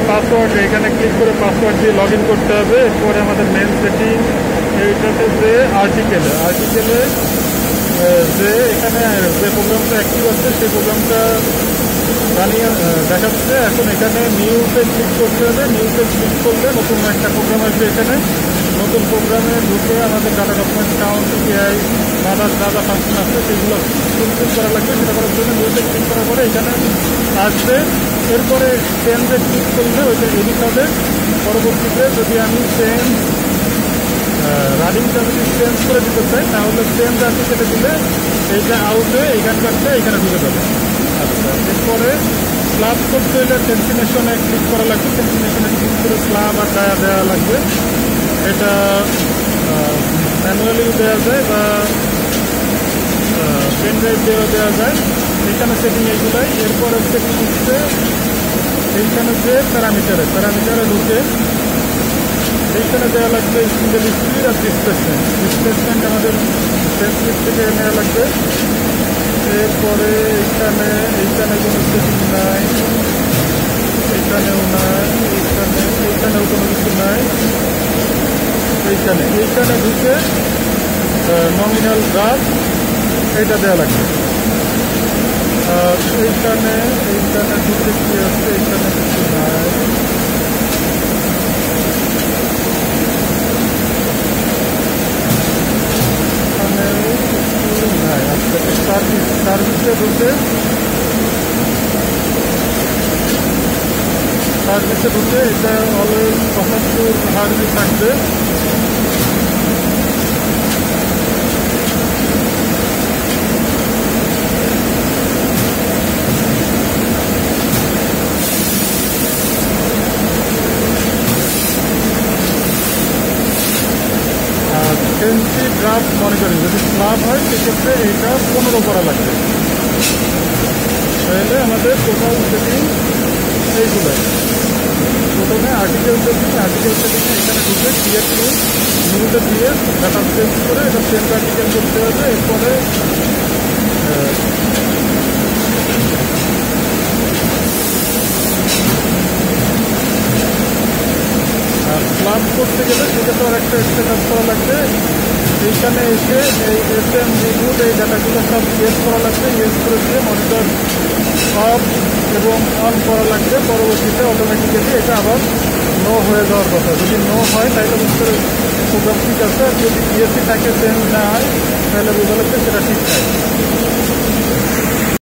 Password, এখানে click করে password দিয়ে লগ ইন করতে হবে। এরপরে আমাদের মেন সেটিং, এইটাতে যে আর্টিকেলে যে এখানে যে প্রোগ্রামটা অ্যাক্টিভ আছে সেই প্রোগ্রামটা রানিং দেখাচ্ছে। এখন এখানে নিউতে ক্লিক করতে হবে। নিউতে ক্লিক করলে নতুন একটা প্রোগ্রাম আসবে। এখানে নতুন প্রোগ্রামে ঢুকে আমাদের data document count AI others যা যা ফাংশন আছে সেগুলো ফুলফিল করা লাগবে। সেটা করার জন্য নিউতে ক্লিক করার পরে এখানে আসবে। এরপরে চেঞ্জে ক্লিক করলে ওইটা এডিট হবে। পরবর্তীতে যদি আমি রানিংটা যদি চেঞ্জ করে দিতে চাই তাহলে চেঞ্জ আর্টিকেলে দিলে এইটা আউটে এইখানকারটা এখানে ঢুকে যাবে। আচ্ছা, এরপরে স্ল্যাব করতে হলে ডেস্টিনেশনে ক্লিক করা লাগবে। ডেস্টিনেশনে ক্লিক করে স্ল্যাব আর ডায়া দেওয়া লাগবে। এটা ম্যানুয়ালিও দেওয়া যায় বা পেন ড্রাইভ দিয়েও দেওয়া যায়। এখানে সেটিং এইগুলাই। এরপরে সেটিং হচ্ছে এইখানে যে প্যারামিটারে ঢুকে এইখানে দেওয়া লাগবে সিঙ্গেল স্পিড আর ডিসপ্লেসমেন্ট আমাদের সেন্সিভ থেকে নেওয়া লাগবে। এরপরে এইখানে কোনো সেটিং নাই, এইখানেও নাই, এইখানেও কোনো কিছু নাই। এইখানে ঢুকে নমিনাল গ্রাফ এইটা দেওয়া লাগবে। আর এইখানে ঢুকে কি আছে, এইখানে কিছু নাই। সার্ভিসে ঢুকে এটা অলওয়েজ 75 হার্জ থাকবে। সেন্সি ড্রাফট মনিটরিং যদি স্ল্যাব হয় সেক্ষেত্রে এইটা 15 করা লাগবে। তাহলে আমাদের টোটাল সেটিং এইগুলোই। প্রথমে আর্টিকেল সেটিং এখানে ঢুকে ক্রিয়েট নিউতে দিয়ে ডাটা চেঞ্জ করে এটা চেঞ্জ আর্টিকেল করতে হবে। এরপরে আর স্ল্যাব করতে গেলে সেটা আর একটা সেট করা লাগবে। এইখানে এসে এই এসএম রিবুট এই ডাটাগুলো সব ইয়েস করা লাগবে। ইয়েস করে দিয়ে মনিটর অফ এবং অন করা লাগবে। পরবর্তীতে অটোমেটিক্যালি এটা আবার নো হয়ে যাওয়ার কথা। যদি নো হয় তাহলে বুঝতে প্রোগ্রাম ঠিক আছে। আর যদি ইয়েসি থাকে চেঞ্জ না হয় তাহলে বোঝা লাগবে সেটা ঠিক নাই।